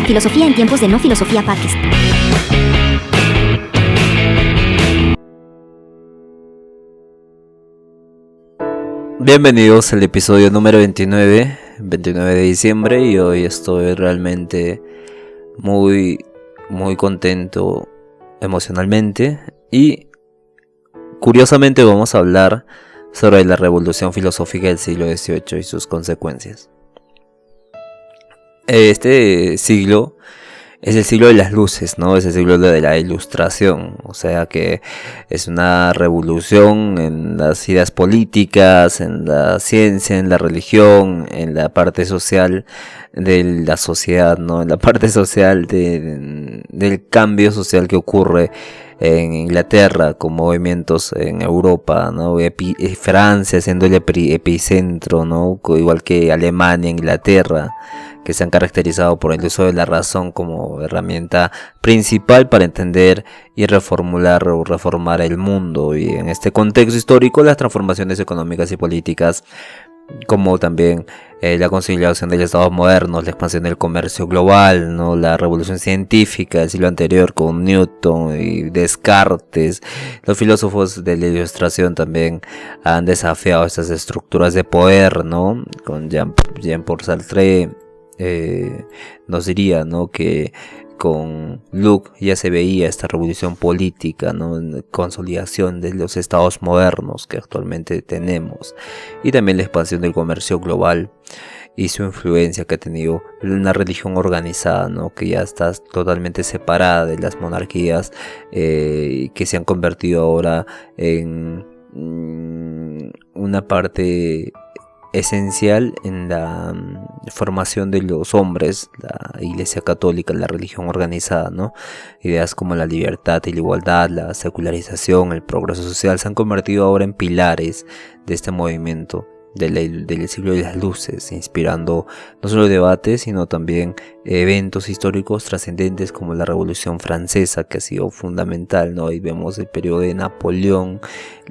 Filosofía en tiempos de no filosofía podcast. Bienvenidos al episodio número 29 de diciembre, y hoy estoy realmente muy contento emocionalmente, y curiosamente vamos a hablar sobre la revolución filosófica del siglo XVIII y sus consecuencias. Este siglo es el siglo de las luces, ¿no? Es el siglo de la ilustración, o sea que es una revolución en las ideas políticas, en la ciencia, en la religión, en la parte social de la sociedad, ¿no? En la parte social del cambio social que ocurre en Inglaterra, con movimientos en Europa, ¿no? Francia siendo el epicentro, ¿no? Igual que Alemania, Inglaterra, que se han caracterizado por el uso de la razón como herramienta principal para entender y reformular o reformar el mundo. Y en este contexto histórico, las transformaciones económicas y políticas, como también la consolidación del Estado moderno, la expansión del comercio global, ¿no? La revolución científica del siglo anterior con Newton y Descartes. Los filósofos de la Ilustración también han desafiado estas estructuras de poder, ¿no? Con Jean-Paul Sartre nos diría, ¿no?, que con Locke ya se veía esta revolución política, ¿no?, consolidación de los estados modernos que actualmente tenemos, y también la expansión del comercio global y su influencia que ha tenido una religión organizada, ¿no?, que ya está totalmente separada de las monarquías, que se han convertido ahora en una parte esencial en la formación de los hombres, la Iglesia Católica, la religión organizada, ¿no? Ideas como la libertad y la igualdad, la secularización, el progreso social se han convertido ahora en pilares de este movimiento del siglo de las luces, inspirando no solo debates, sino también eventos históricos trascendentes como la Revolución Francesa, que ha sido fundamental, ¿no? Ahí vemos el periodo de Napoleón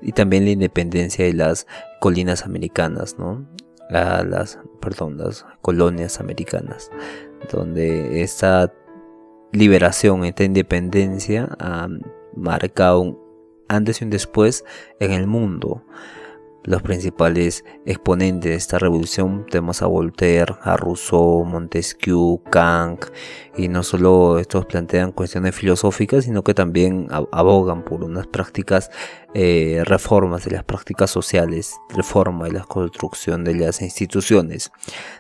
y también la independencia de las colinas americanas, ¿no? Las colonias americanas, donde esta liberación, esta independencia ha marcado un antes y un después en el mundo. Los principales exponentes de esta revolución tenemos a Voltaire, a Rousseau, Montesquieu, Kant, y no solo estos plantean cuestiones filosóficas, sino que también abogan por unas prácticas, reformas de las prácticas sociales, reforma de la construcción de las instituciones,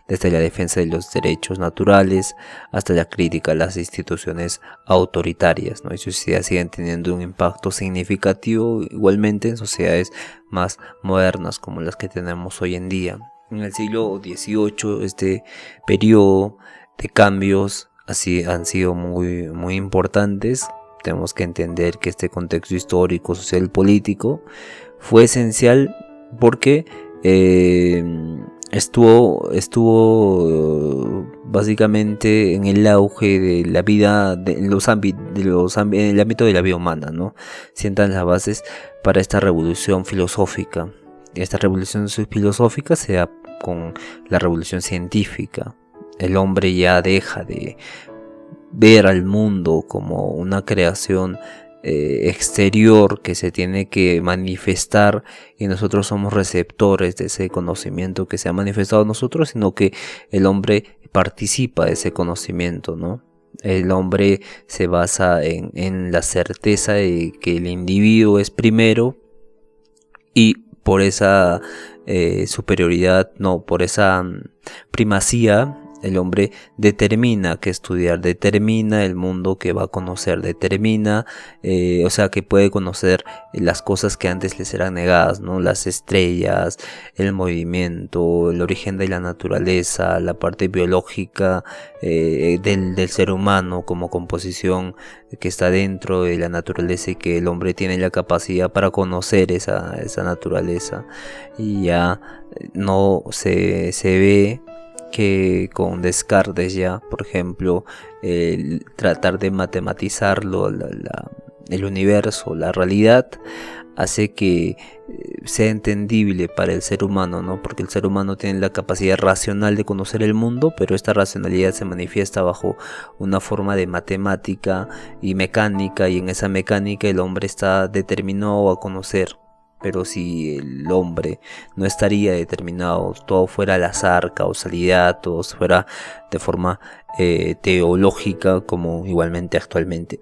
desde la defensa de los derechos naturales hasta la crítica a las instituciones autoritarias, ¿no? Y sus ideas siguen teniendo un impacto significativo igualmente en sociedades más modernas como las que tenemos hoy en día. En el siglo XVIII este periodo de cambios así han sido muy importantes. Tenemos que entender que este contexto histórico, social y político fue esencial porque estuvo básicamente en el auge de la vida en el ámbito de la vida humana, ¿no? Sientan las bases para esta revolución filosófica. Esta revolución filosófica se da con la revolución científica. El hombre ya deja de ver al mundo como una creación exterior que se tiene que manifestar, y nosotros somos receptores de ese conocimiento que se ha manifestado en nosotros, sino que el hombre participa de ese conocimiento, ¿no? El hombre se basa en la certeza de que el individuo es primero, y por esa superioridad, no, por esa primacía, el hombre determina qué estudiar, determina el mundo que va a conocer, determina, o sea, que puede conocer las cosas que antes les eran negadas, ¿no? Las estrellas, el movimiento, el origen de la naturaleza, la parte biológica del ser humano como composición que está dentro de la naturaleza, y que el hombre tiene la capacidad para conocer esa naturaleza. Y ya no se ve que con Descartes ya, por ejemplo, tratar de matematizarlo, el universo, la realidad, hace que sea entendible para el ser humano, ¿no? Porque el ser humano tiene la capacidad racional de conocer el mundo, pero esta racionalidad se manifiesta bajo una forma de matemática y mecánica, y en esa mecánica el hombre está determinado a conocer. Pero si el hombre no estaría determinado, todo fuera al azar, causalidad, todo fuera de forma teológica, como igualmente actualmente,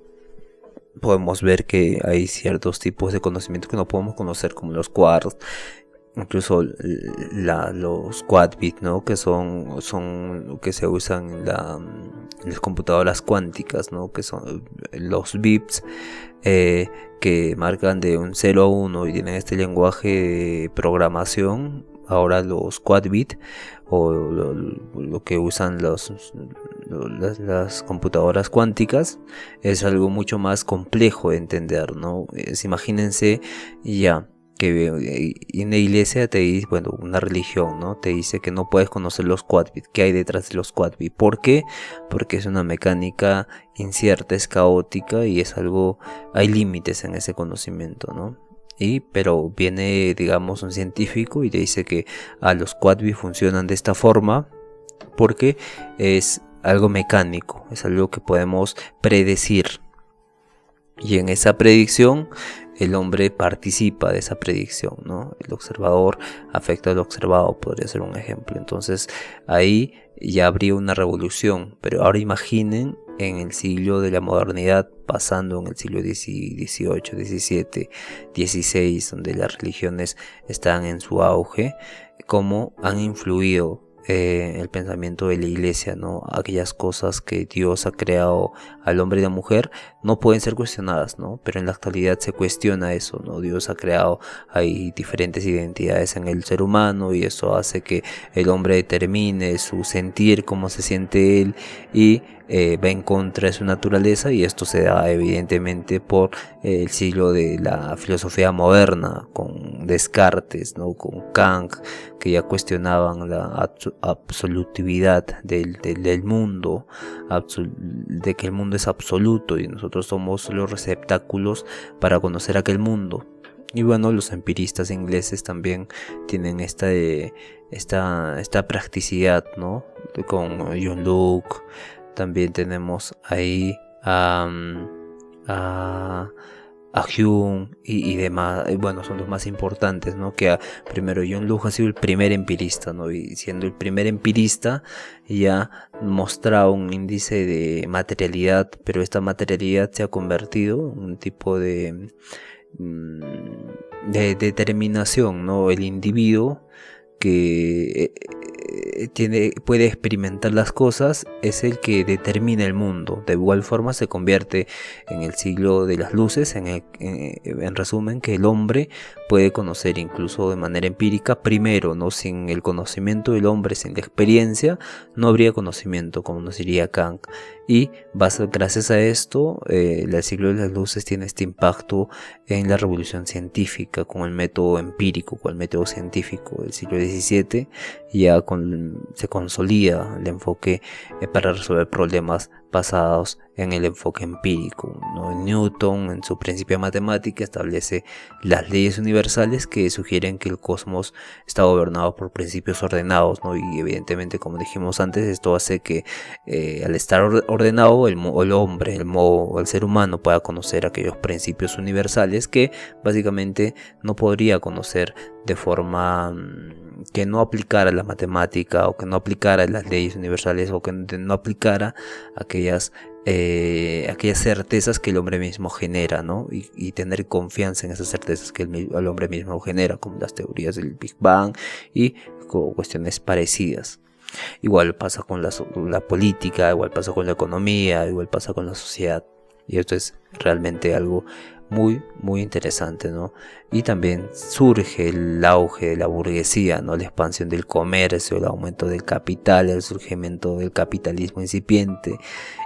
podemos ver que hay ciertos tipos de conocimiento que no podemos conocer, como los quarks, incluso los quad bit, ¿no? Que son que se usan en las computadoras cuánticas, ¿no? Que son los bits, que marcan de un 0 a 1 y tienen este lenguaje de programación. Ahora los quad bit, o lo que usan las computadoras cuánticas, es algo mucho más complejo de entender, ¿no? Imagínense ya que en la iglesia te dice, bueno, una religión, ¿no? Te dice que no puedes conocer los quad bit. ¿Qué hay detrás de los quad bit? ¿Por qué? Porque es una mecánica incierta, es caótica y es algo, hay límites en ese conocimiento, ¿no? Pero viene, digamos, un científico y te dice que los quad bit funcionan de esta forma porque es algo mecánico, es algo que podemos predecir. Y en esa predicción el hombre participa de esa predicción, ¿no? El observador afecta al observado, podría ser un ejemplo. Entonces ahí ya habría una revolución. Pero ahora imaginen en el siglo de la modernidad, pasando en el siglo XVIII, XVII, XVI, donde las religiones están en su auge, cómo han influido el pensamiento de la iglesia, ¿no? Aquellas cosas que Dios ha creado al hombre y a la mujer no pueden ser cuestionadas, ¿no? Pero en la actualidad se cuestiona eso, ¿no? Dios ha creado, hay diferentes identidades en el ser humano y eso hace que el hombre determine su sentir, cómo se siente él, y va en contra de su naturaleza, y esto se da evidentemente por el siglo de la filosofía moderna, con Descartes, ¿no? Con Kant, que ya cuestionaban la absolutividad del mundo, de que el mundo es absoluto y nosotros somos los receptáculos para conocer aquel mundo. Y bueno, los empiristas ingleses también tienen esta practicidad, ¿no? Con John Locke. También tenemos ahí a Hume y demás. Bueno, son los más importantes, ¿no? Primero John Locke ha sido el primer empirista, ¿no? Y siendo el primer empirista ya mostraba un índice de materialidad, pero esta materialidad se ha convertido en un tipo de determinación, ¿no? El individuo que puede experimentar las cosas es el que determina el mundo. De igual forma se convierte en el siglo de las luces, en resumen, que el hombre puede conocer incluso de manera empírica primero, ¿no? Sin el conocimiento del hombre, sin la experiencia, no habría conocimiento, como nos diría Kant. Y gracias a esto, el siglo de las luces tiene este impacto en la revolución científica, con el método empírico, con el método científico. El siglo XVII ya se consolida el enfoque para resolver problemas basados en el enfoque empírico, ¿no? Newton, en su Principia Matemática, establece las leyes universales que sugieren que el cosmos está gobernado por principios ordenados, ¿no? Y evidentemente, como dijimos antes, esto hace que al estar ordenado, el hombre, el ser humano pueda conocer aquellos principios universales que básicamente no podría conocer de forma que no aplicara la matemática, o que no aplicara las leyes universales, o que no aplicara aquellas certezas que el hombre mismo genera, ¿no? Y tener confianza en esas certezas que el hombre mismo genera, como las teorías del Big Bang y cuestiones parecidas. Igual pasa con la política, igual pasa con la economía, igual pasa con la sociedad. Y esto es realmente algo muy, muy interesante, ¿no? Y también surge el auge de la burguesía, ¿no? La expansión del comercio, el aumento del capital, el surgimiento del capitalismo incipiente.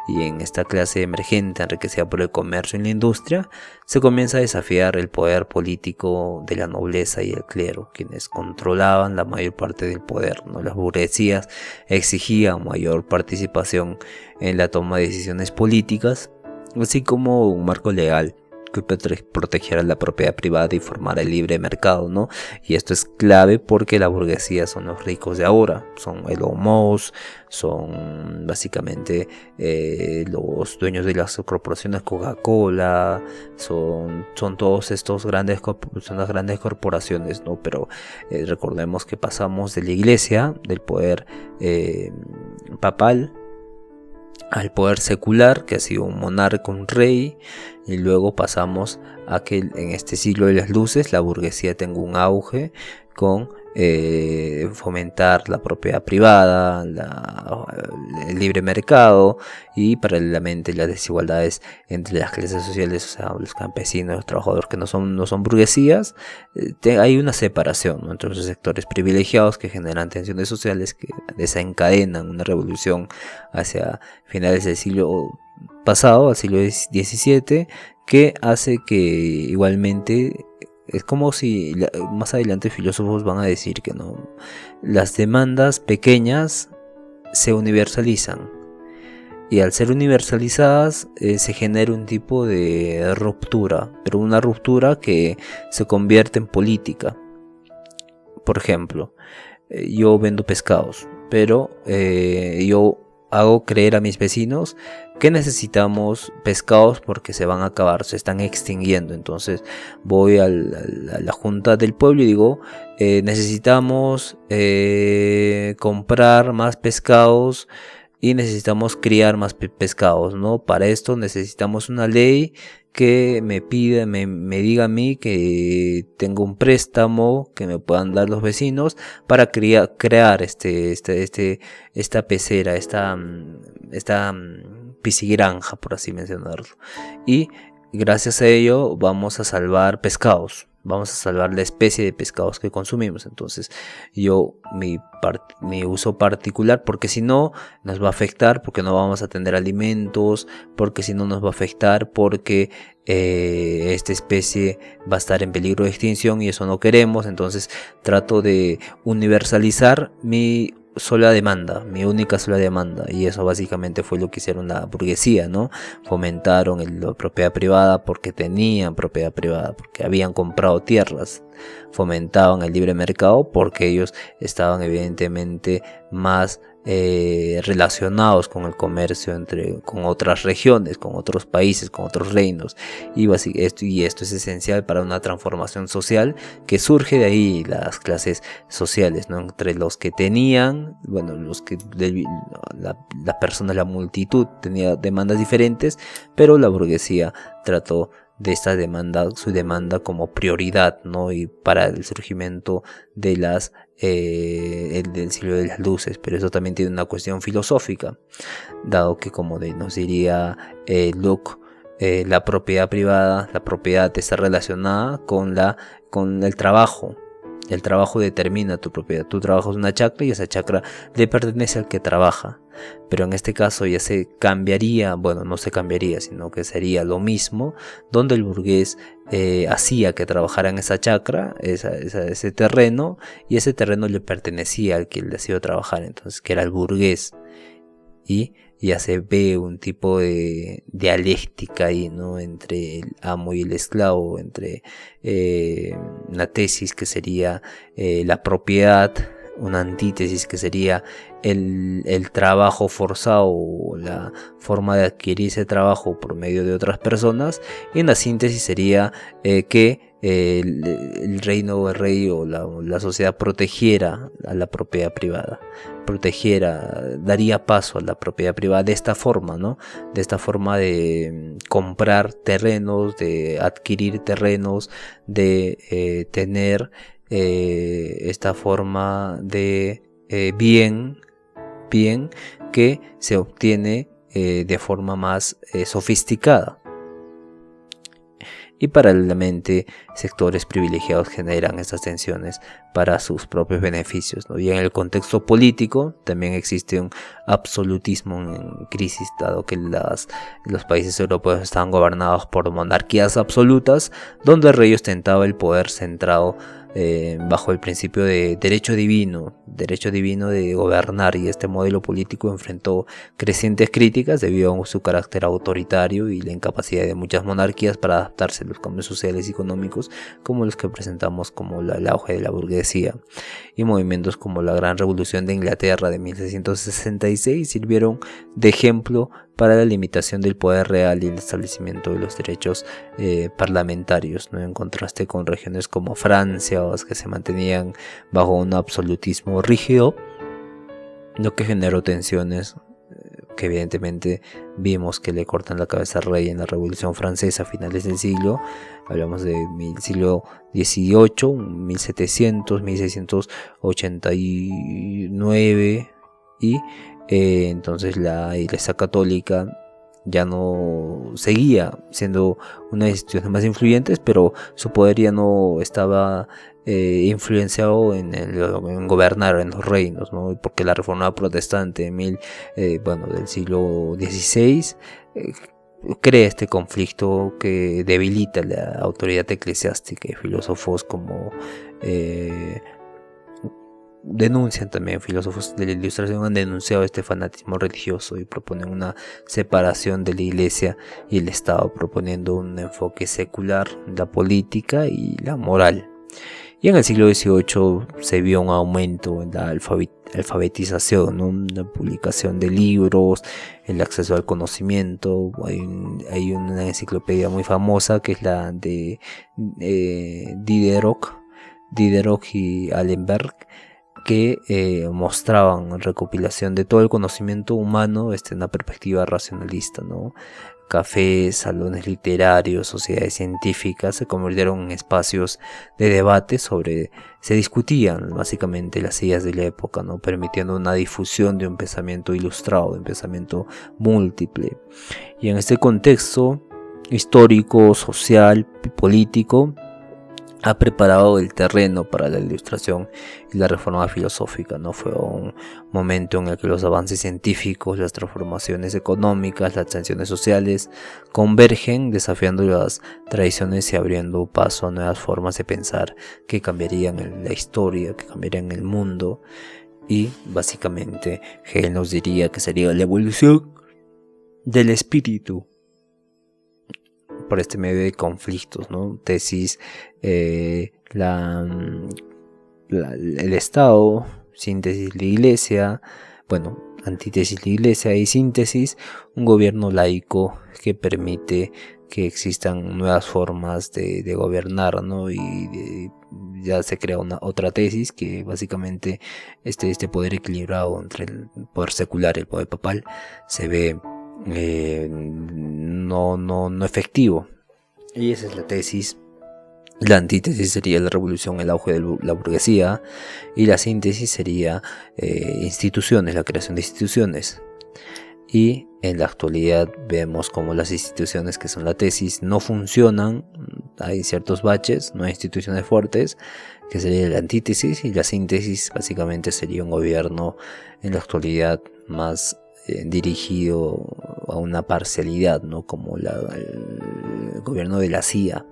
Y en esta clase emergente, enriquecida por el comercio y la industria, se comienza a desafiar el poder político de la nobleza y el clero, quienes controlaban la mayor parte del poder, ¿no? Las burguesías exigían mayor participación en la toma de decisiones políticas, así como un marco legal protegiera la propiedad privada y formara el libre mercado, ¿no? Y esto es clave porque la burguesía son los ricos de ahora, son Elon Musk, son básicamente los dueños de las corporaciones Coca-Cola, son todos estos son las grandes corporaciones, ¿no? Pero recordemos que pasamos de la iglesia, del poder papal, al poder secular, que ha sido un monarca, un rey, y luego pasamos a que en este siglo de las luces la burguesía tenga un auge con fomentar la propiedad privada, el libre mercado y paralelamente las desigualdades entre las clases sociales, o sea, los campesinos, los trabajadores que no son burguesías. Hay una separación, ¿no?, entre los sectores privilegiados que generan tensiones sociales que desencadenan una revolución hacia finales del siglo pasado, al siglo XVII, que hace que igualmente es como si más adelante filósofos van a decir que no, las demandas pequeñas se universalizan y al ser universalizadas se genera un tipo de ruptura, pero una ruptura que se convierte en política. Por ejemplo, yo vendo pescados, pero yo hago creer a mis vecinos que necesitamos pescados porque se van a acabar, se están extinguiendo. Entonces voy a la junta del pueblo y digo, necesitamos comprar más pescados y necesitamos criar más pescados, ¿no? Para esto necesitamos una ley que me diga a mí que tengo un préstamo que me puedan dar los vecinos para crear esta pecera, esta piscigranja, por así mencionarlo. Y gracias a ello vamos a salvar pescados. Vamos a salvar la especie de pescados que consumimos. Entonces mi uso particular, porque si no nos va a afectar, porque no vamos a tener alimentos, porque si no nos va a afectar, porque esta especie va a estar en peligro de extinción y eso no queremos. Entonces trato de universalizar mi única sola demanda, y eso básicamente fue lo que hicieron la burguesía, ¿no? Fomentaron la propiedad privada porque tenían propiedad privada, porque habían comprado tierras, fomentaban el libre mercado porque ellos estaban evidentemente más relacionados con el comercio con otras regiones, con otros países, con otros reinos, y esto es esencial para una transformación social que surge de ahí, las clases sociales, ¿no? Entre los que tenían, bueno, la persona, la multitud tenía demandas diferentes, pero la burguesía trató de su demanda como prioridad, ¿no? Y para el surgimiento de del siglo de las luces. Pero eso también tiene una cuestión filosófica, dado que, como nos diría Locke, la propiedad privada, la propiedad está relacionada con el trabajo. El trabajo determina tu propiedad. Tú trabajas una chacra y esa chacra le pertenece al que trabaja. Pero en este caso ya se cambiaría, bueno, no se cambiaría, sino que sería lo mismo, donde el burgués hacía que trabajara en esa chacra, ese terreno, y ese terreno le pertenecía al que le hacía trabajar, entonces, que era el burgués. Y ya se ve un tipo de dialéctica ahí, ¿no?, entre el amo y el esclavo, entre una tesis que sería la propiedad, una antítesis que sería el trabajo forzado, o la forma de adquirir ese trabajo por medio de otras personas, y una síntesis sería que el reino o el rey o la sociedad protegiera a la propiedad privada, daría paso a la propiedad privada de esta forma, ¿no? De esta forma de comprar terrenos, de adquirir terrenos, de tener esta forma de bien que se obtiene de forma más sofisticada. Y paralelamente sectores privilegiados generan estas tensiones para sus propios beneficios, ¿no? Y en el contexto político también existe un absolutismo en crisis, dado que los países europeos estaban gobernados por monarquías absolutas, donde el rey ostentaba el poder centrado bajo el principio de derecho divino de gobernar, y este modelo político enfrentó crecientes críticas debido a su carácter autoritario y la incapacidad de muchas monarquías para adaptarse a los cambios sociales y económicos como los que presentamos, como el auge de la burguesía, y movimientos como la Gran Revolución de Inglaterra de 1666 sirvieron de ejemplo para la limitación del poder real y el establecimiento de los derechos parlamentarios, ¿no? En contraste con regiones como Francia, o las que se mantenían bajo un absolutismo rígido, lo que generó tensiones que evidentemente vimos que le cortan la cabeza al rey en la Revolución Francesa a finales del siglo. Hablamos de siglo XVIII, 1700, 1689, y entonces la Iglesia Católica ya no seguía siendo una de las instituciones más influyentes, pero su poder ya no estaba influenciado en gobernar en los reinos, ¿no? Porque la reforma protestante del siglo XVI crea este conflicto que debilita la autoridad eclesiástica, y filósofos como denuncian también, filósofos de la Ilustración han denunciado este fanatismo religioso y proponen una separación de la Iglesia y el Estado, proponiendo un enfoque secular en la política y la moral. Y en el siglo XVIII se vio un aumento en la alfabetización, ¿no? La publicación de libros, el acceso al conocimiento. Hay una enciclopedia muy famosa que es la de Diderot y Allenberg, que mostraban recopilación de todo el conocimiento humano en una perspectiva racionalista, ¿no? Cafés, salones literarios, sociedades científicas se convirtieron en espacios de debate se discutían básicamente las ideas de la época, ¿no? Permitiendo una difusión de un pensamiento ilustrado, de un pensamiento múltiple. Y en este contexto histórico, social y político, ha preparado el terreno para la Ilustración y la reforma filosófica, ¿no? Fue un momento en el que los avances científicos, las transformaciones económicas, las tensiones sociales convergen, desafiando las tradiciones y abriendo paso a nuevas formas de pensar que cambiarían la historia, que cambiarían el mundo. Y básicamente Hegel nos diría que sería la evolución del espíritu por este medio de conflictos, ¿no? Tesis, el Estado, síntesis la Iglesia, antítesis la Iglesia y síntesis un gobierno laico que permite que existan nuevas formas de gobernar, ¿no? Ya se crea otra tesis que básicamente este poder equilibrado entre el poder secular y el poder papal se ve no efectivo, y esa es la tesis. La antítesis sería la revolución, el auge de la burguesía, y la síntesis sería instituciones, la creación de instituciones. Y en la actualidad vemos como las instituciones que son la tesis no funcionan, hay ciertos baches, no hay instituciones fuertes, que sería la antítesis, y la síntesis básicamente sería un gobierno en la actualidad más dirigido a una parcialidad, ¿no? Como el gobierno de la CIA.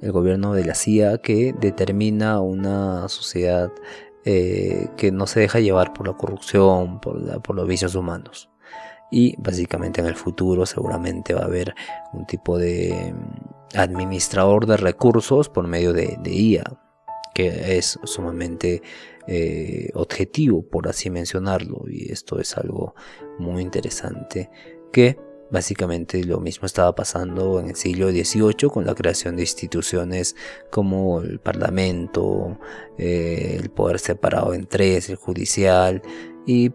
El gobierno de la CIA que determina una sociedad que no se deja llevar por la corrupción, por los vicios humanos. Y básicamente en el futuro seguramente va a haber un tipo de administrador de recursos por medio de IA, que es sumamente objetivo, por así mencionarlo, y esto es algo muy interesante, que básicamente lo mismo estaba pasando en el siglo XVIII con la creación de instituciones como el Parlamento, el poder separado en tres, el judicial, y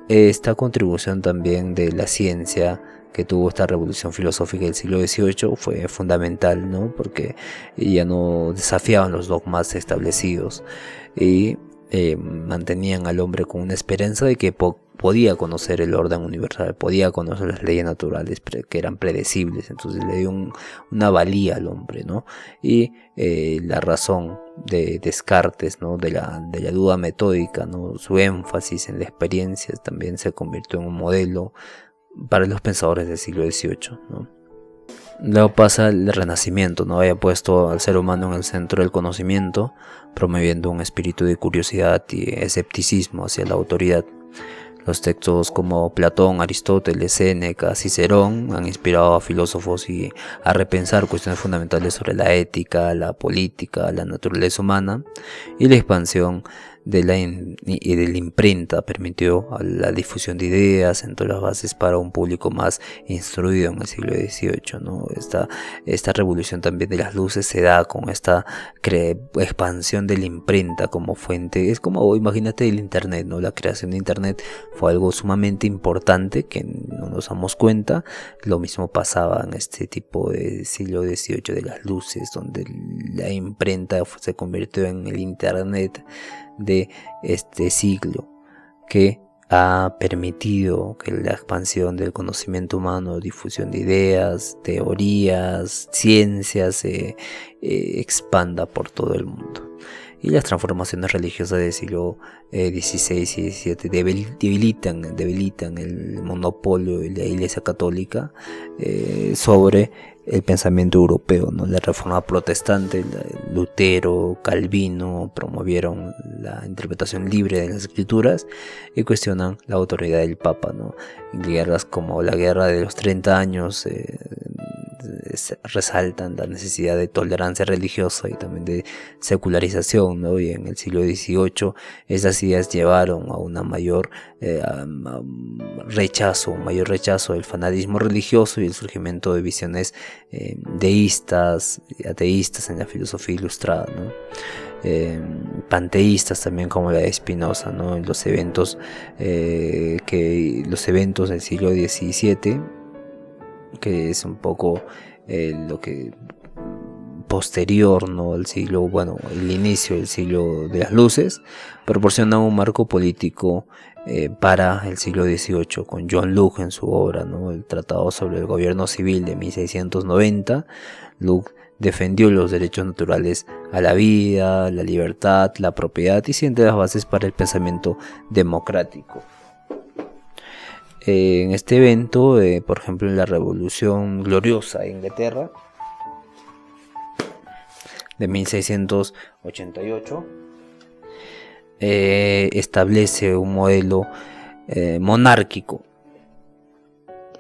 esta contribución también de la ciencia que tuvo esta revolución filosófica del siglo XVIII fue fundamental, ¿no? Porque ya no desafiaban los dogmas establecidos y mantenían al hombre con una esperanza de que podía conocer el orden universal, podía conocer las leyes naturales que eran predecibles. Entonces le dio una valía al hombre, ¿no? Y la razón de Descartes, ¿no? de la duda metódica, ¿no? Su énfasis en la experiencia también se convirtió en un modelo para los pensadores del siglo XVIII, ¿no? Luego pasa el Renacimiento, ¿no? Había puesto al ser humano en el centro del conocimiento, promoviendo un espíritu de curiosidad y escepticismo hacia la autoridad. Los textos como Platón, Aristóteles, Séneca, Cicerón han inspirado a filósofos y a repensar cuestiones fundamentales sobre la ética, la política, la naturaleza humana, y la expansión de la imprenta permitió a la difusión de ideas, sentó las bases para un público más instruido en el siglo XVIII, ¿no? Esta revolución también de las luces se da con esta expansión de la imprenta como fuente. Es como, imagínate el internet, ¿no? La creación de internet fue algo sumamente importante que no nos damos cuenta. Lo mismo pasaba en este tipo de siglo XVIII de las luces, donde la imprenta se convirtió en el internet de este siglo, que ha permitido que la expansión del conocimiento humano, difusión de ideas, teorías, ciencias se expanda por todo el mundo. Y las transformaciones religiosas del siglo XVI y XVII debilitan el monopolio de la Iglesia Católica sobre el pensamiento europeo, ¿no? La Reforma Protestante, Lutero, Calvino promovieron la interpretación libre de las Escrituras y cuestionan la autoridad del Papa, ¿no? Guerras como la Guerra de los 30 años resaltan la necesidad de tolerancia religiosa y también de secularización, ¿no? Y en el siglo XVIII esas ideas llevaron a una mayor rechazo del fanatismo religioso y el surgimiento de visiones deístas y ateístas en la filosofía ilustrada, ¿no? Panteístas también, como la de Spinoza, ¿no? En los eventos del siglo XVII, que es un poco lo que posterior, ¿no? El inicio del siglo de las luces, proporciona un marco político para el siglo XVIII, con John Locke en su obra, ¿no? El Tratado sobre el Gobierno Civil de 1690. Locke defendió los derechos naturales a la vida, la libertad, la propiedad y siente las bases para el pensamiento democrático. En este evento, por ejemplo, en la Revolución Gloriosa de Inglaterra de 1688, establece un modelo monárquico,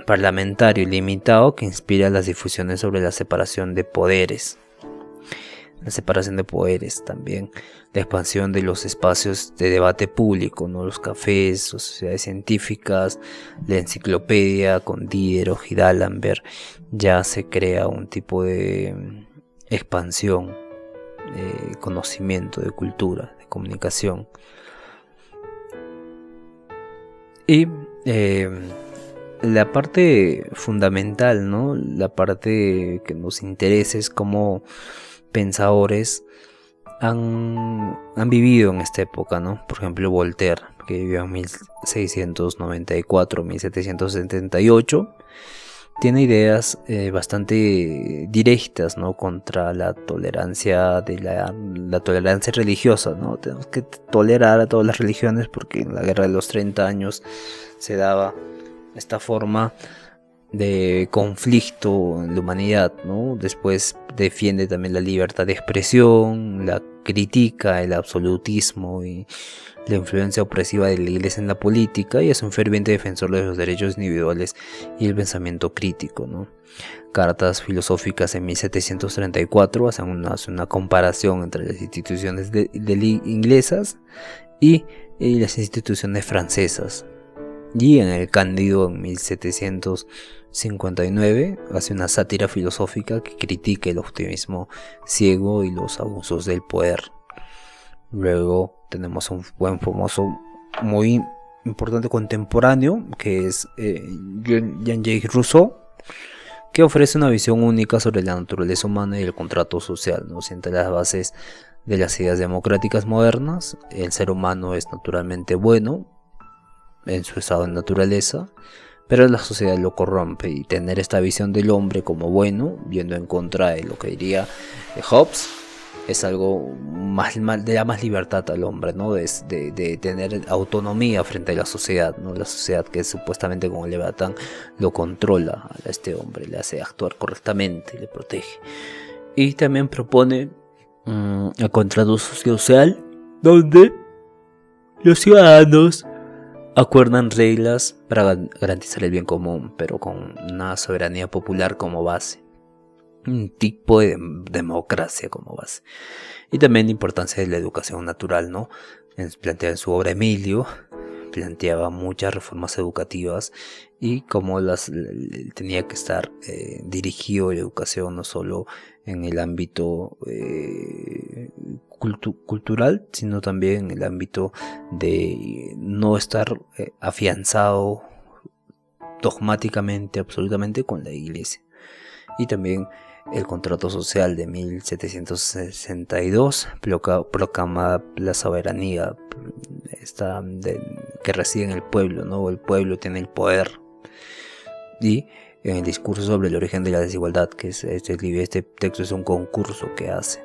parlamentario y limitado que inspira las difusiones sobre la separación de poderes. También la expansión de los espacios de debate público, ¿no? Los cafés, las sociedades científicas, la enciclopedia con Diderot y D'Alembert. Ya se crea un tipo de expansión de conocimiento, de cultura, de comunicación. Y la parte fundamental, ¿no? La parte que nos interesa es cómo pensadores han vivido en esta época, ¿no? Por ejemplo, Voltaire, que vivió en 1694-1778, tiene ideas bastante directas, ¿no? Contra la tolerancia la tolerancia religiosa, ¿no? Tenemos que tolerar a todas las religiones porque en la Guerra de los 30 años se daba esta forma de conflicto en la humanidad, ¿no? Después defiende también la libertad de expresión, la critica el absolutismo y la influencia opresiva de la Iglesia en la política, y es un ferviente defensor de los derechos individuales y el pensamiento crítico, ¿no? Cartas filosóficas en 1734 hace una comparación entre las instituciones inglesas y las instituciones francesas. Y en el Cándido en 1759 hace una sátira filosófica que critica el optimismo ciego y los abusos del poder. Luego tenemos un buen famoso, muy importante contemporáneo, que es Jean-Jacques Rousseau, que ofrece una visión única sobre la naturaleza humana y el contrato social, ¿no? Siente las bases de las ideas democráticas modernas. El ser humano es naturalmente bueno en su estado de naturaleza, pero la sociedad lo corrompe, y tener esta visión del hombre como bueno, viendo en contra de lo que diría Hobbes, es algo de da más libertad al hombre, ¿no? De tener autonomía frente a la sociedad, ¿no? La sociedad que supuestamente con el Leviatán lo controla a este hombre, le hace actuar correctamente, le protege. Y también propone el contrato social, donde los ciudadanos acuerdan reglas para garantizar el bien común, pero con una soberanía popular como base. Un tipo de democracia como base. Y también la importancia de la educación natural, ¿no? Plantea en su obra Emilio, planteaba muchas reformas educativas y cómo tenía que estar dirigido la educación no solo en el ámbito cultural, sino también en el ámbito de no estar afianzado dogmáticamente, absolutamente con la iglesia. Y también el contrato social de 1762 proclama la soberanía que reside en el pueblo, ¿no? El pueblo tiene el poder. Y en el discurso sobre el origen de la desigualdad, que es este texto es un concurso que hace.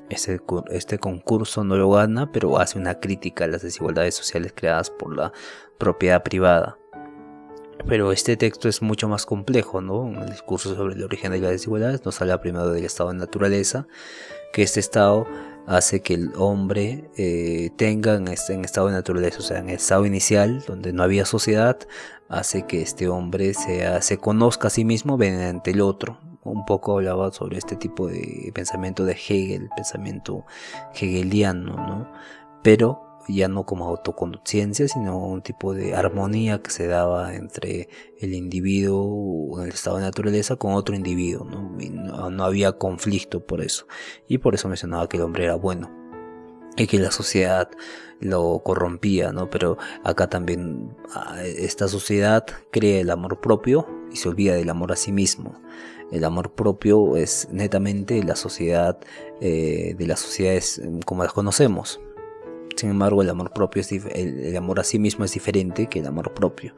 Este concurso no lo gana, pero hace una crítica a las desigualdades sociales creadas por la propiedad privada. Pero este texto es mucho más complejo, ¿no? En el discurso sobre el origen de las desigualdades nos habla primero del estado de naturaleza, que este estado hace que el hombre tenga en estado de naturaleza, o sea, en el estado inicial, donde no había sociedad, hace que este hombre se conozca a sí mismo mediante el otro. Un poco hablaba sobre este tipo de pensamiento de Hegel, pensamiento hegeliano, ¿no? Pero ya no como autoconciencia, sino un tipo de armonía que se daba entre el individuo en el estado de naturaleza con otro individuo, ¿no? Y no había conflicto por eso. Y por eso mencionaba que el hombre era bueno y que la sociedad lo corrompía, ¿no? Pero acá también esta sociedad crea el amor propio y se olvida del amor a sí mismo. El amor propio es netamente la sociedad de las sociedades como las conocemos. Sin embargo, el amor propio el amor a sí mismo es diferente que el amor propio.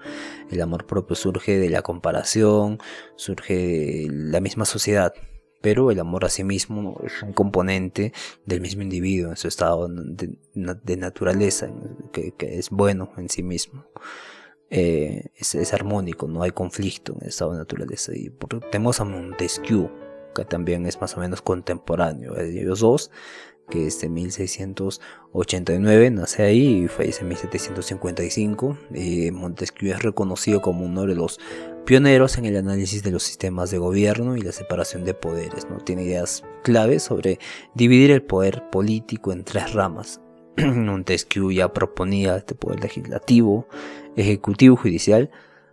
El amor propio surge de la comparación, surge de la misma sociedad, pero el amor a sí mismo es un componente del mismo individuo en su estado de naturaleza, que es bueno en sí mismo. Es armónico, no hay conflicto en el estado de naturaleza. Y tenemos a Montesquieu, que también es más o menos contemporáneo. Ellos dos, que es de 1689, nace ahí y fallece en 1755. Montesquieu es reconocido como uno de los pioneros en el análisis de los sistemas de gobierno y la separación de poderes, ¿no? Tiene ideas claves sobre dividir el poder político en 3 ramas. Montesquieu ya proponía este poder legislativo, ejecutivo y judicial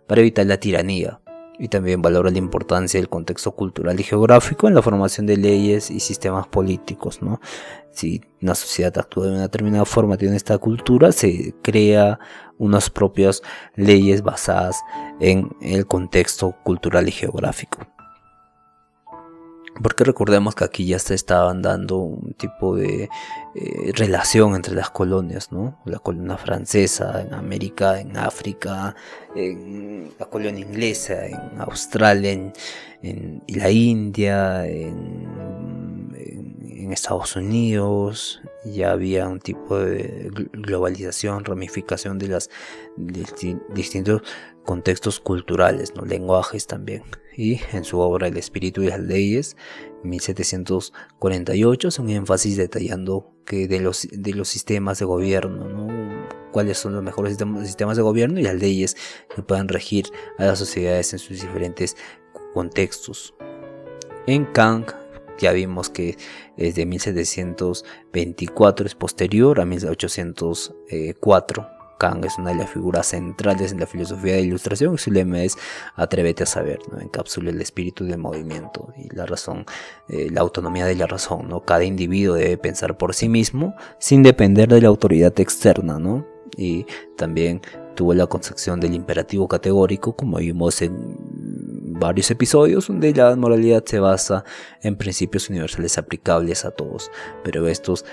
para evitar la tiranía. Y también valora la importancia del contexto cultural y geográfico en la formación de leyes y sistemas políticos, ¿no? Si una sociedad actúa de una determinada forma, tiene esta cultura, se crea unas propias leyes basadas en el contexto cultural y geográfico. Porque recordemos que aquí ya se estaban dando un tipo de relación entre las colonias, ¿no? La colonia francesa en América, en África, la colonia inglesa en Australia, en la India, en Estados Unidos. Ya había un tipo de globalización, ramificación de los distintos contextos culturales, ¿no? Lenguajes también. Y en su obra El espíritu y las leyes, 1748, hace un énfasis detallando que de los sistemas de gobierno, ¿no? Cuáles son los mejores sistemas de gobierno y las leyes que puedan regir a las sociedades en sus diferentes contextos. En Kant ya vimos que es de 1724, es posterior a 1804. Kant es una de las figuras centrales en la filosofía de la Ilustración y su lema es "Atrévete a saber", ¿no? Encapsula el espíritu del movimiento y la razón, la autonomía de la razón, ¿no? Cada individuo debe pensar por sí mismo sin depender de la autoridad externa, ¿no? Y también tuvo la concepción del imperativo categórico, como vimos en varios episodios, donde la moralidad se basa en principios universales aplicables a todos, pero estos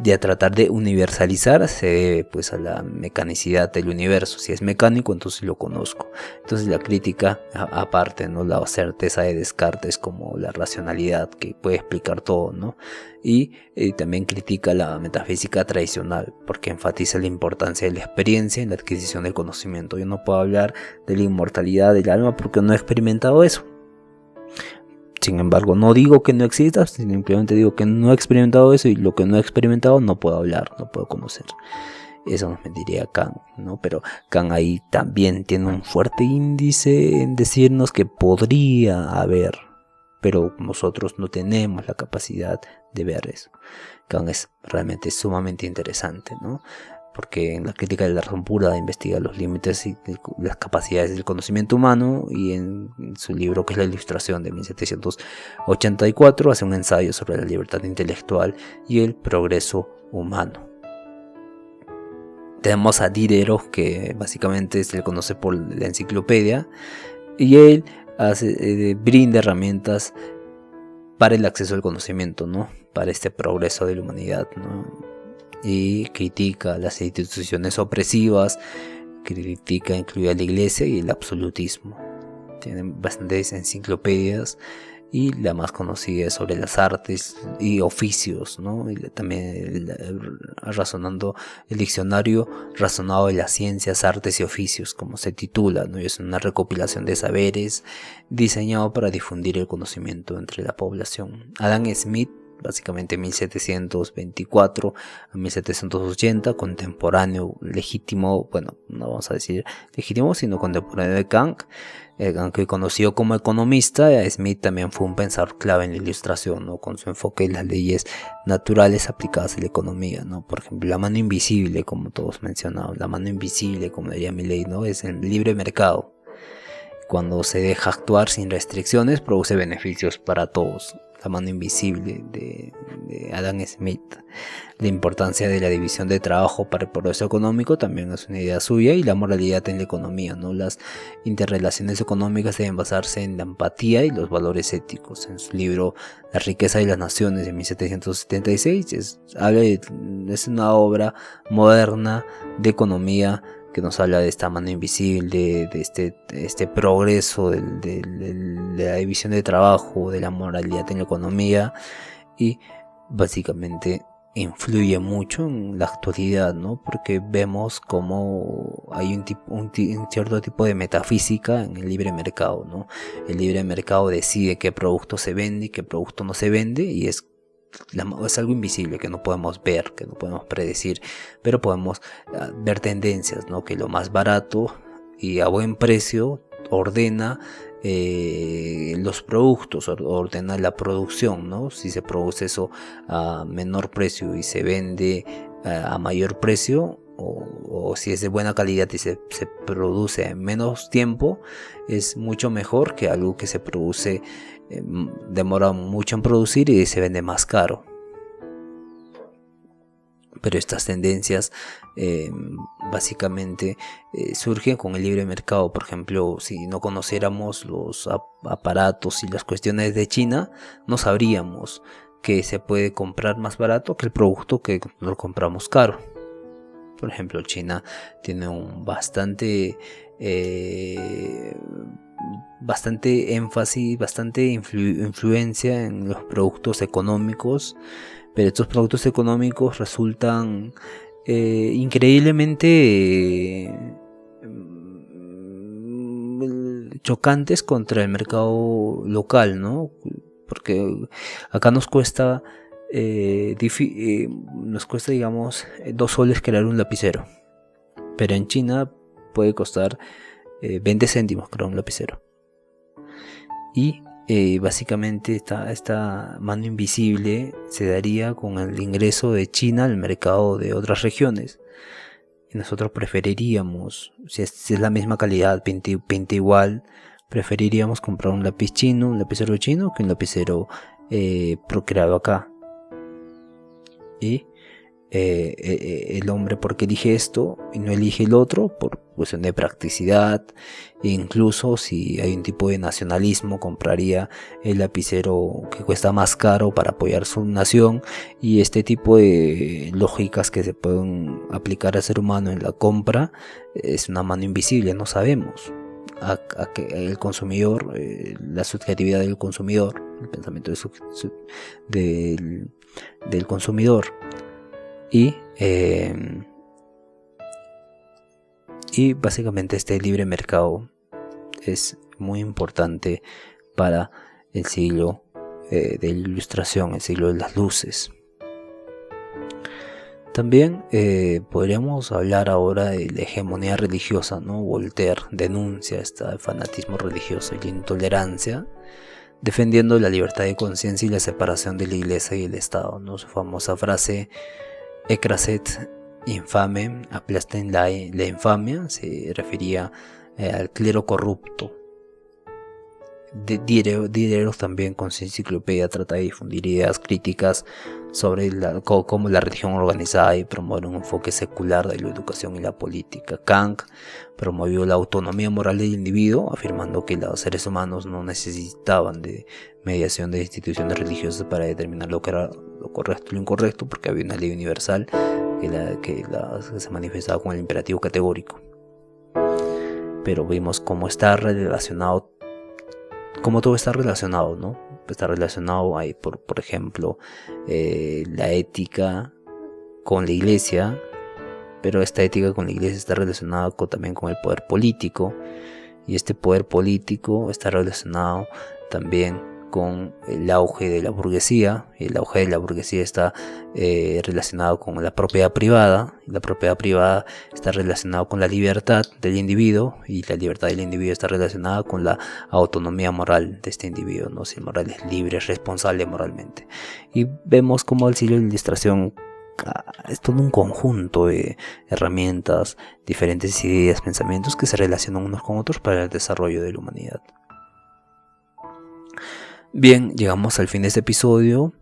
de tratar de universalizar se debe pues a la mecanicidad del universo. Si es mecánico, entonces lo conozco. Entonces la crítica aparte, ¿no? La certeza de Descartes como la racionalidad que puede explicar todo, ¿no? Y también critica la metafísica tradicional porque enfatiza la importancia de la experiencia en la adquisición del conocimiento. Yo no puedo hablar de la inmortalidad del alma porque no he experimentado eso. Sin embargo, no digo que no exista, simplemente digo que no he experimentado eso, y lo que no he experimentado no puedo hablar, no puedo conocer. Eso nos diría Kant, ¿no? Pero Kant ahí también tiene un fuerte índice en decirnos que podría haber, pero nosotros no tenemos la capacidad de ver eso. Kant es realmente sumamente interesante, ¿no? Porque en la crítica de la razón pura investiga los límites y las capacidades del conocimiento humano, y en su libro, que es La Ilustración, de 1784, hace un ensayo sobre la libertad intelectual y el progreso humano. Tenemos a Diderot, que básicamente se le conoce por la enciclopedia, y él brinda herramientas para el acceso al conocimiento, ¿no? Para este progreso de la humanidad, ¿no? Y critica las instituciones opresivas, critica incluida la iglesia y el absolutismo. Tienen bastantes enciclopedias, y la más conocida es sobre las artes y oficios, ¿no? Y también razonando el diccionario razonado de las ciencias, artes y oficios, como se titula, ¿no? Y es una recopilación de saberes diseñado para difundir el conocimiento entre la población. Adam Smith, básicamente 1724 a 1780, contemporáneo legítimo, bueno, no vamos a decir legítimo, sino contemporáneo de Kant. Aunque conocido como economista, Smith también fue un pensador clave en la Ilustración, ¿no? Con su enfoque en las leyes naturales aplicadas a la economía, ¿no? Por ejemplo, la mano invisible, como todos mencionaban, la mano invisible, como diría Milley, ¿no? Es el libre mercado. Cuando se deja actuar sin restricciones, produce beneficios para todos. La mano invisible de Adam Smith. La importancia de la división de trabajo para el progreso económico también es una idea suya, y la moralidad en la economía, ¿no? Las interrelaciones económicas deben basarse en la empatía y los valores éticos. En su libro La riqueza de las naciones, de 1776, es una obra moderna de economía que nos habla de esta mano invisible, de este progreso de la división de trabajo, de la moralidad en la economía, y básicamente influye mucho en la actualidad, ¿no? Porque vemos como hay un cierto tipo de metafísica en el libre mercado, ¿no? El libre mercado decide qué producto se vende y qué producto no se vende, y es algo invisible que no podemos ver, que no podemos predecir, pero podemos ver tendencias, ¿no? Que lo más barato y a buen precio ordena los productos, ordena la producción, ¿no? Si se produce eso a menor precio y se vende a mayor precio, o si es de buena calidad y se produce en menos tiempo, es mucho mejor que algo que se produce demora mucho en producir y se vende más caro. Pero estas tendencias básicamente surgen con el libre mercado. Por ejemplo, si no conociéramos los aparatos y las cuestiones de China, no sabríamos que se puede comprar más barato que el producto que lo compramos caro. Por ejemplo, China tiene un bastante énfasis, bastante influencia en los productos económicos, pero estos productos económicos resultan increíblemente chocantes contra el mercado local, ¿no? Porque acá nos cuesta digamos 2 soles crear un lapicero, pero en China puede costar 20 céntimos crear un lapicero. Y básicamente esta mano invisible se daría con el ingreso de China al mercado de otras regiones. Y nosotros preferiríamos, si es la misma calidad, pinta igual, preferiríamos comprar un lápiz chino, un lapicero chino, que un lapicero creado acá. Y el hombre porque elige esto y no elige el otro por cuestión de practicidad, e incluso si hay un tipo de nacionalismo compraría el lapicero que cuesta más caro para apoyar su nación, y este tipo de lógicas que se pueden aplicar al ser humano en la compra es una mano invisible, no sabemos a que el consumidor, la subjetividad del consumidor, el pensamiento del consumidor. Y básicamente este libre mercado es muy importante para el siglo de la Ilustración, el siglo de las luces. También podríamos hablar ahora de la hegemonía religiosa, ¿no? Voltaire denuncia este fanatismo religioso y la intolerancia, defendiendo la libertad de conciencia y la separación de la Iglesia y el Estado, ¿no? Su famosa frase "Ecrasset infame, aplasten la infamia", se refería al clero corrupto. Diderot también con su enciclopedia trata de difundir ideas críticas sobre cómo la religión organizada y promover un enfoque secular de la educación y la política. Kant promovió la autonomía moral del individuo, afirmando que los seres humanos no necesitaban de mediación de instituciones religiosas para determinar lo que era lo correcto y lo incorrecto, porque había una ley universal que se manifestaba con el imperativo categórico. Pero vimos cómo está relacionado, como todo está relacionado, ¿no? Está relacionado ahí, por ejemplo, la ética con la Iglesia, pero esta ética con la Iglesia está relacionada también con el poder político, y este poder político está relacionado también con el auge de la burguesía, y el auge de la burguesía está relacionado con la propiedad privada, y la propiedad privada está relacionada con la libertad del individuo, y la libertad del individuo está relacionada con la autonomía moral de este individuo, ¿no? Si el moral es libre, es responsable moralmente. Y vemos cómo el siglo de la Ilustración es todo un conjunto de herramientas, diferentes ideas, pensamientos que se relacionan unos con otros para el desarrollo de la humanidad. Bien, llegamos al fin de este episodio.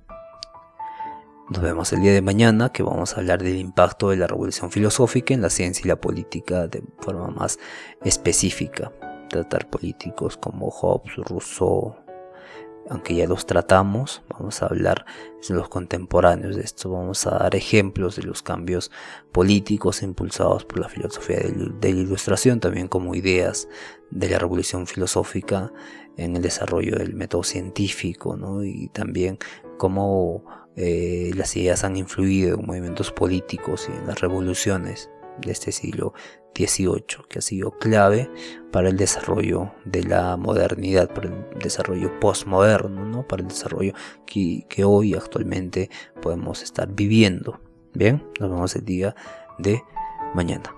Nos vemos el día de mañana, que vamos a hablar del impacto de la revolución filosófica en la ciencia y la política de forma más específica. Tratar políticos como Hobbes, Rousseau, aunque ya los tratamos, vamos a hablar de los contemporáneos de esto. Vamos a dar ejemplos de los cambios políticos impulsados por la filosofía de la Ilustración, también como ideas de la revolución filosófica en el desarrollo del método científico, ¿no? Y también cómo las ideas han influido en movimientos políticos y en las revoluciones de este siglo XVIII, que ha sido clave para el desarrollo de la modernidad, para el desarrollo postmoderno, ¿no? Para el desarrollo que hoy actualmente podemos estar viviendo. Bien, nos vemos el día de mañana.